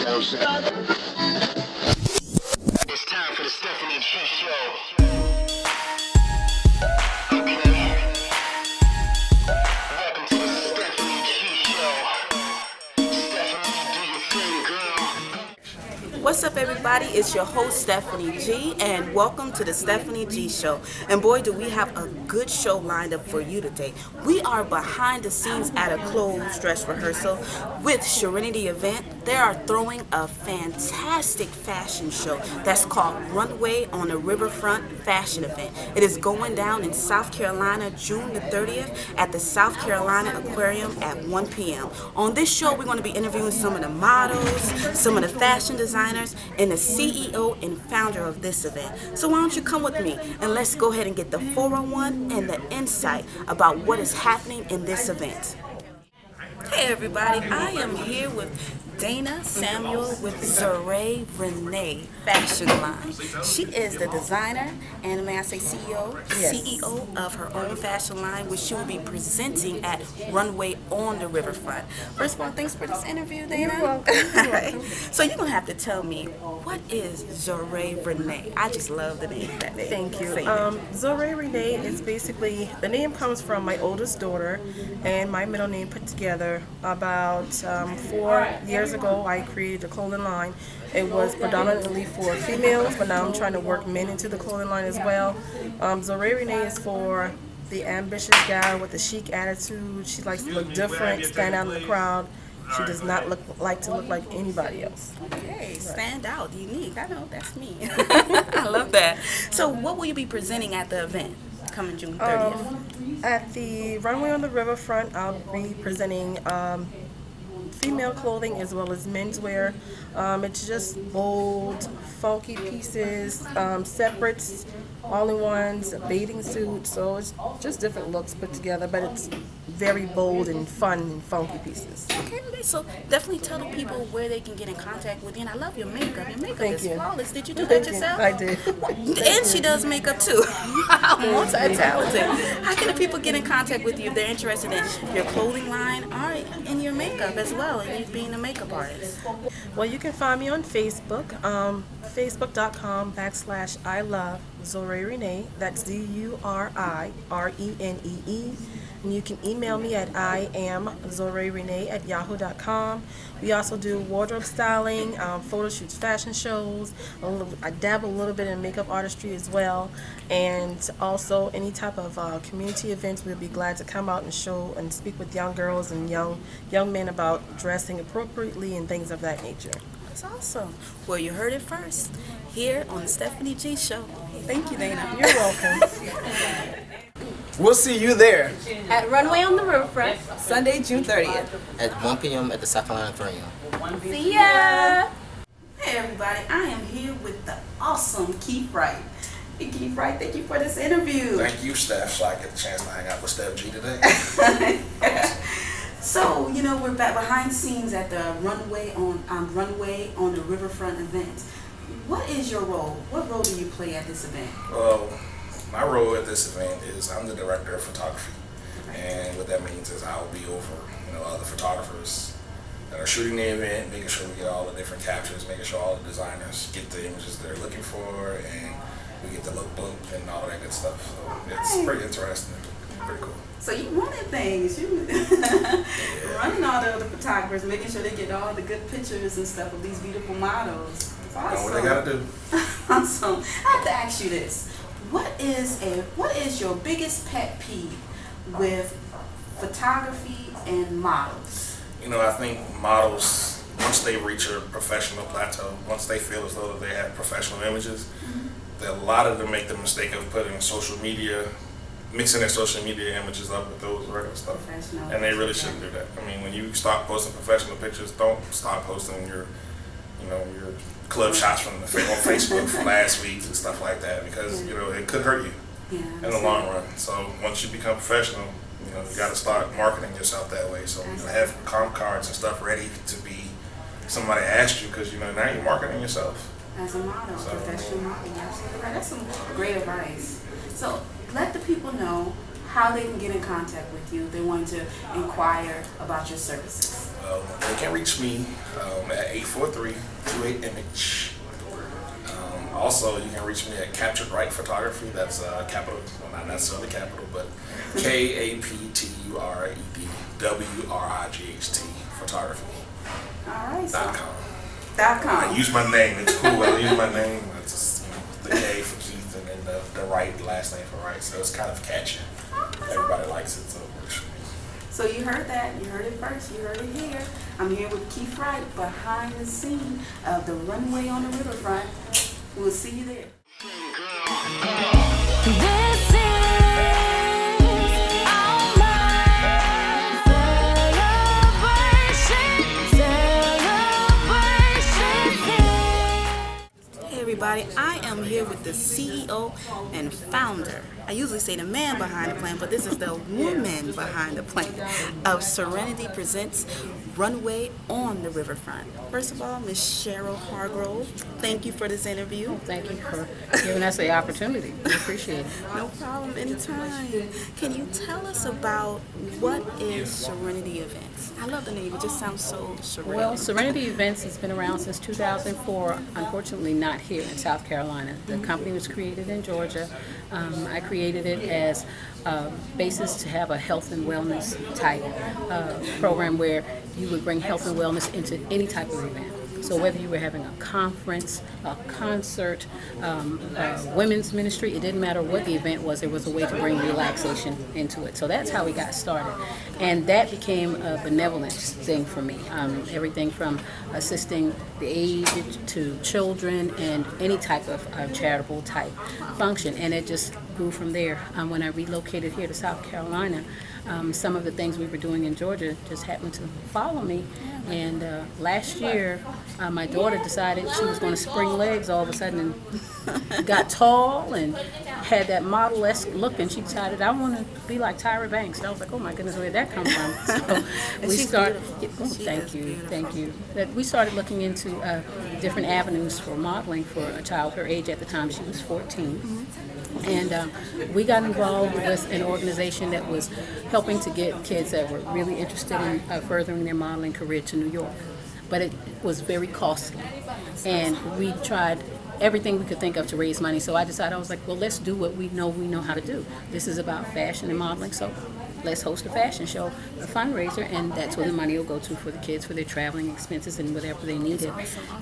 It's time for the Stephanie G Show. Okay. Welcome to the Stephanie G Show. Stephanie, do your thing, girl. What's up, everybody? It's your host Stephanie G, and welcome to the Stephanie G Show. And boy, do we have a good show lined up for you today. We are behind the scenes at a closed dress rehearsal with Serenity event. They are throwing a fantastic fashion show that's called Runway on the Riverfront fashion event. It is going down in South Carolina, June the 30th at the South Carolina Aquarium at 1 p.m. On this show, we're going to be interviewing some of the models, some of the fashion designers, and the CEO and founder of this event. So why don't you come with me and let's go ahead and get the 401 and the insight about what is happening in this event. Hey everybody, I am here with Dana Samuel with Serenity Fashion Line. She is the designer and, may I say, CEO of her own fashion line, which she will be presenting at Runway on the Riverfront. First of all, thanks for this interview, Dana. You're welcome. You're welcome. So you're going to have to tell me, what is Serenity? I just love the name of that name. Thank you. Serenity is basically, the name comes from my oldest daughter and my middle name put together. About 4 years ago, I created a clothing line. It was predominantly for females, but now I'm trying to work men into the clothing line as well. Serenity is for the ambitious gal with a chic attitude. She likes to look different, stand out in the crowd. She does not look like anybody else. Okay, stand out, unique. I know, that's me. I love that. So what will you be presenting at the event coming June 30th? At the Runway on the Riverfront, I'll be presenting female clothing as well as menswear. It's just bold, funky pieces, separates, all-in-ones, bathing suits, so it's just different looks put together, but it's very bold and fun and funky pieces. Okay, so definitely tell the people where they can get in contact with you. And I love your makeup. Your makeup is flawless. Did you do that yourself? I did. And she does makeup too. Multi-talented. How can the people get in contact with you if they're interested in your clothing line or in your makeup as well, and you being a makeup artist? Well, you can find me on Facebook, facebook.com/I love Serenity. That's DURIRENEE. And you can email me at iamzorerenee@yahoo.com. We also do wardrobe styling, photo shoots, fashion shows. I dabble a little bit in makeup artistry as well. And also any type of community events, we'll be glad to come out and show and speak with young girls and young men about dressing appropriately and things of that nature. That's awesome. Well, you heard it first here on the Stephanie G Show. Thank you, Dana. You're welcome. We'll see you there at Runway on the Riverfront, Sunday, June 30th. At 1 p.m. at the South Carolina Aquarium. See ya! Hey everybody, I am here with the awesome Keith Wright. Hey Keith Wright, thank you for this interview. Thank you, Steph, so I get the chance to hang out with Steph G today. So, you know, we're back behind the scenes at the Runway on the Riverfront event. What is your role? What role do you play at this event? Well, my role at this event is I'm the director of photography, and what that means is I'll be over, other photographers that are shooting the event, making sure we get all the different captures, making sure all the designers get the images they're looking for, and we get the lookbook and all that good stuff. So it's pretty interesting, pretty cool. So you running things, you running all the other photographers, making sure they get all the good pictures and stuff of these beautiful models. Awesome. Know what they gotta do. Awesome. I have to ask you this. What is your biggest pet peeve with photography and models? I think models, once they reach a professional plateau, once they feel as though they have professional images, a lot of them make the mistake of putting mixing their social media images up with those regular stuff. And they really shouldn't do that. I mean, when you start posting professional pictures, don't start posting your club shots from on Facebook from last week and stuff like that, because it could hurt you in the long run. So once you become professional, you got to start marketing yourself that way. So have comp cards and stuff ready to be somebody asked you, because now you're marketing yourself as a model, professional model. Absolutely right. That's some great advice. So let the people know how they can get in contact with you if they want to inquire about your services. They can reach me at 843-28-IMAGE. Also, you can reach me at Captured Right Photography. That's capital, well, not necessarily capital, but KAPTUREDWRIGHT Photography. All right. So, .com. .com. I use my name. It's cool. I use my name. It's just, the K for Keith and then the Wright, last name for Wright. So it's kind of catchy. Everybody likes it, so it works for me. So you heard that. You heard it first. You heard it here. I'm here with Keith Wright behind the scene of the Runway on the Riverfront. We'll see you there. This is our celebration. Hey everybody, I am here with the CEO and founder. I usually say the man behind the plan, but this is the woman behind the plan of Serenity presents Runway on the Riverfront. First of all, Miss Cheryl Hargrove, thank you for this interview. Thank you for giving us the opportunity. We appreciate it. No problem, anytime. Can you tell us about what is Serenity Events? I love the name, it just sounds so surreal. Well, Serenity Events has been around since 2004, unfortunately not here in South Carolina. The company was created in Georgia. I created it as a basis to have a health and wellness type program where you would bring health and wellness into any type of event. So whether you were having a conference, a concert, women's ministry, it didn't matter what the event was, there was a way to bring relaxation into it. So that's how we got started. And that became a benevolent thing for me. Everything from assisting the aged to children and any type of charitable type function. And it just grew from there. When I relocated here to South Carolina, some of the things we were doing in Georgia just happened to follow me. And last year, my daughter decided she was going to spring legs all of a sudden and got tall and had that model-esque look, and she decided, I want to be like Tyra Banks. And I was like, oh my goodness, where did that come from? So we started, thank you. We started looking into different avenues for modeling for a child her age. At the time, she was 14. And we got involved with an organization that was helping to get kids that were really interested in furthering their modeling career to New York. But it was very costly. And we tried everything we could think of to raise money. So I decided, I was like, well, let's do what we know how to do. This is about fashion and modeling, so let's host a fashion show, a fundraiser, and that's where the money will go to for the kids, for their traveling expenses and whatever they needed.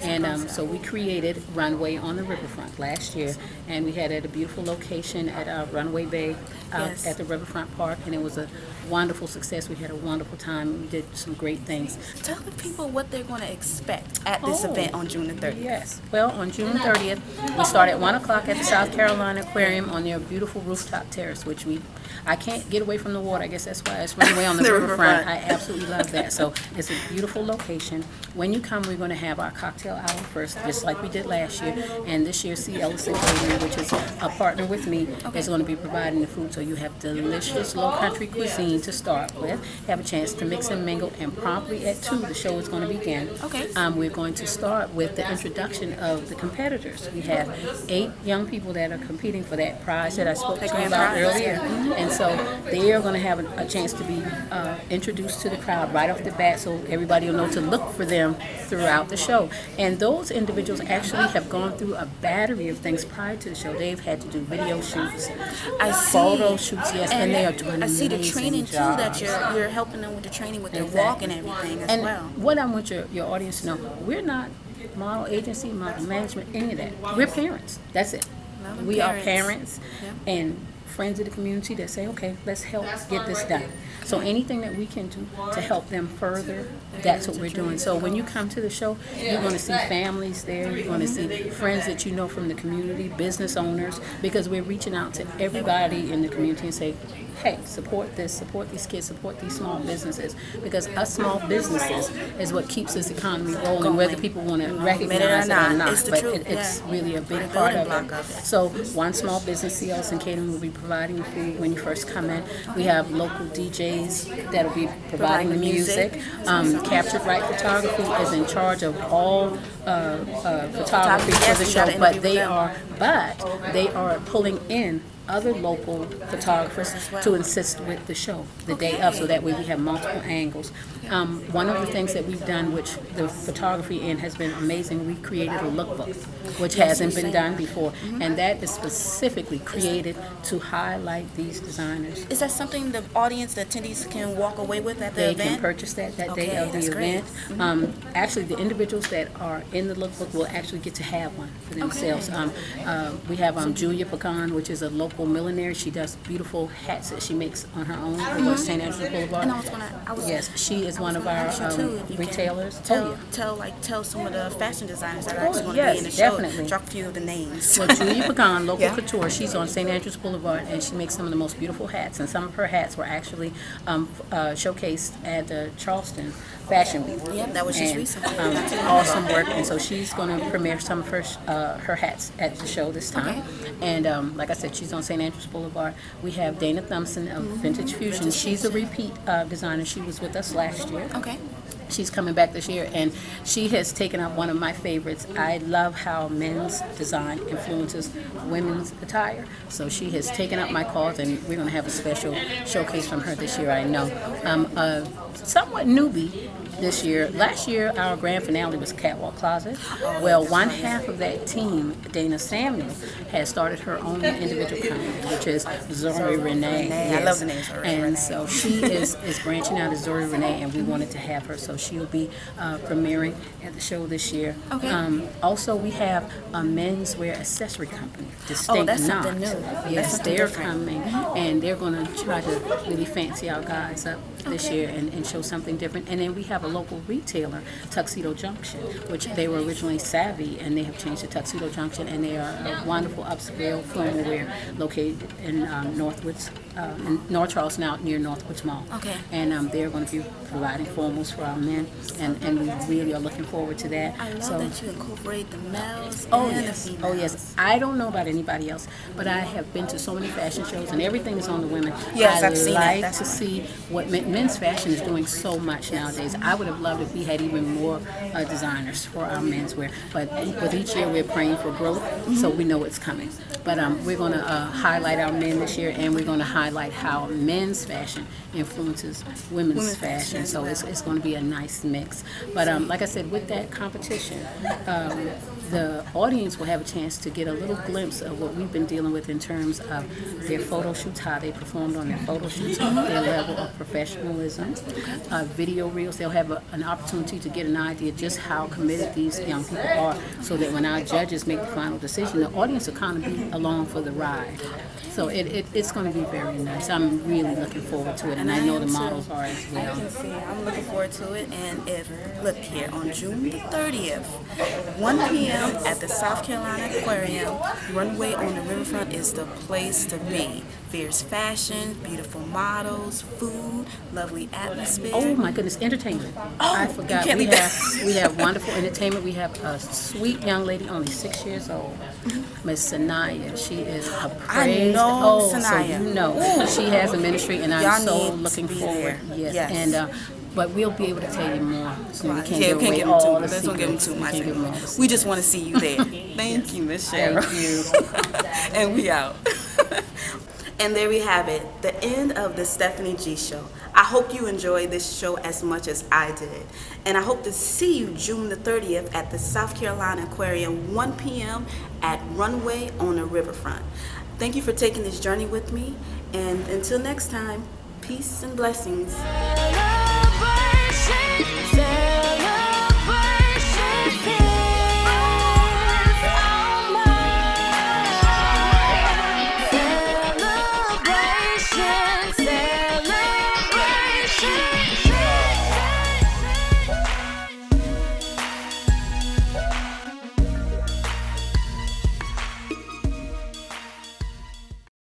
And so we created Runway on the Riverfront last year, and we had it at a beautiful location at Runway Bay at the Riverfront Park, and it was a wonderful success. We had a wonderful time. We did some great things. Tell the people what they're going to expect at this event on June the 30th. Yes. Well, on June 30th, we start at 1 o'clock at the South Carolina Aquarium on their beautiful rooftop terrace, which I can't get away from the water. I guess that's why it's Runway on the Riverfront. I absolutely love that. So it's a beautiful location. When you come, we're going to have our cocktail hour first, just like we did last year. And this year, C. Ellison Catering, which is a partner with me, is going to be providing the food. So you have delicious low country cuisine to start with. Have a chance to mix and mingle. And promptly at 2, the show is going to begin. Okay. We're going to start with the introduction of the competitors. We have 8 young people that are competing for that prize that I spoke to you about earlier. And so they are going to have a chance to be introduced to the crowd right off the bat, so everybody will know to look for them throughout the show. And those individuals actually have gone through a battery of things prior to the show. They've had to do video shoots, photo shoots, yes, and they are doing an amazing I see the training too, that you're helping them with the training with their walk and everything as well. What I want your audience to know, we're not model agency, model management, any of that. We're parents. That's it. We are parents and friends of the community that say, okay, let's help get this done. So anything that we can do to help them further, that's what we're doing. So when you come to the show, you're going to see families there, you're going to see friends that you know from the community, business owners, because we're reaching out to everybody in the community and say, hey, support this, support these kids, support these small businesses, because us small businesses is what keeps this economy rolling, whether people want to recognize it or not. But it's really a big part of it. So one small business, C. Ellison Catering, will be providing food when you first come in. We have local DJs that'll be providing the music. Captured Right Photography is in charge of all photography for the show, but they are pulling in other local photographers to assist with the show the day of, so that way we have multiple angles. One of the things that we've done, which the photography in has been amazing, we created a lookbook, which hasn't been done before, and that is specifically created to highlight these designers. Is that something the audience, the attendees can walk away with at the They event? can purchase that day of the that's great. event. Actually, the individuals that are in the lookbook will actually get to have one for themselves. We have Julia Pecan, which is a local millionaire. She does beautiful hats that she makes on her own over St. Andrews Boulevard. And Yes, she is one of our retailers. Tell some of the fashion designers that are actually going to yes, be in the show. definitely. Drop a few of the names. Well, Julia Pecan, local couture, she's on St. Andrews Boulevard, and she makes some of the most beautiful hats. And some of her hats were actually showcased at the Charleston Fashion Week. Yep, that was just recently. Awesome work, and so she's going to premiere some of her hats at the show this time. And like I said, she's on St. Andrews Boulevard. We have Dana Thompson of Vintage Fusion. She's a repeat designer. She was with us last year. Okay. She's coming back this year, and she has taken up one of my favorites. I love how men's design influences women's attire. So she has taken up my cause, and we're going to have a special showcase from her this year, I know. Somewhat newbie this year. Last year, our grand finale was Catwalk Closet. Well, one half of that team, Dana Samuel, has started her own individual company, which is Zori Renee. I love the name Zori Renee. And so she is branching out as Zori Renee, and we wanted to have her. So she'll be premiering at the show this year. Also, we have a menswear accessory company, Distinct that's Knot. something new. Yes, That's something they're different. coming, and they're going to try to really fancy our guys up this year and show something different. And then we have a local retailer, Tuxedo Junction, which they were originally Savvy, and they have changed to Tuxedo Junction, and they are a wonderful upscale formal wear located in North Charleston, out near Northwoods Mall. And they're going to be providing formals for our men, and we really are looking forward to that. I love that you incorporate the males Oh and yes, the oh females. yes. I don't know about anybody else, but I have been to so many fashion shows, and everything is on the women. Yes, I I've seen that. like to see what men's fashion is doing so much nowadays. I would have loved if we had even more designers for our menswear, but with each year we're praying for growth, so we know it's coming. But we're going to highlight our men this year, and we're going to highlight how men's fashion influences women's fashion. So it's going to be a nice mix. But like I said, with that competition, the audience will have a chance to get a little glimpse of what we've been dealing with in terms of their photo shoots, how they performed on their photo shoots, their level of professionalism, video reels. They'll have an opportunity to get an idea just how committed these young people are, so that when our judges make the final decision, the audience will kind of be along for the ride. So it's going to be very nice. I'm really looking forward to it, and I know the models are as well. I can see. I'm looking forward to it. And look here, on June the 30th, 1 p.m. at the South Carolina Aquarium, Runway on the Riverfront is the place to be. There's fashion, beautiful models, food, lovely atmosphere. Oh my goodness, entertainment. I forgot. can't leave that. We have wonderful entertainment. We have a sweet young lady, only 6 years old, Miss Sanaya. She is a praise. know So Sanaya. you know, she has a ministry, and I'm Y'all so need to looking be forward. there. Yes. Yes. And but we'll be able to tell you more. So we can't Yeah, give we can't away give all them the too. Let's don't give them too secrets. much. We can't give them all the We just want to see you there. Thank you, Miss Cheryl. Thank you. And we out. And there we have it, the end of the Stephanie G Show. I hope you enjoyed this show as much as I did. And I hope to see you June the 30th at the South Carolina Aquarium, 1 p.m. at Runway on the Riverfront. Thank you for taking this journey with me. And until next time, peace and blessings.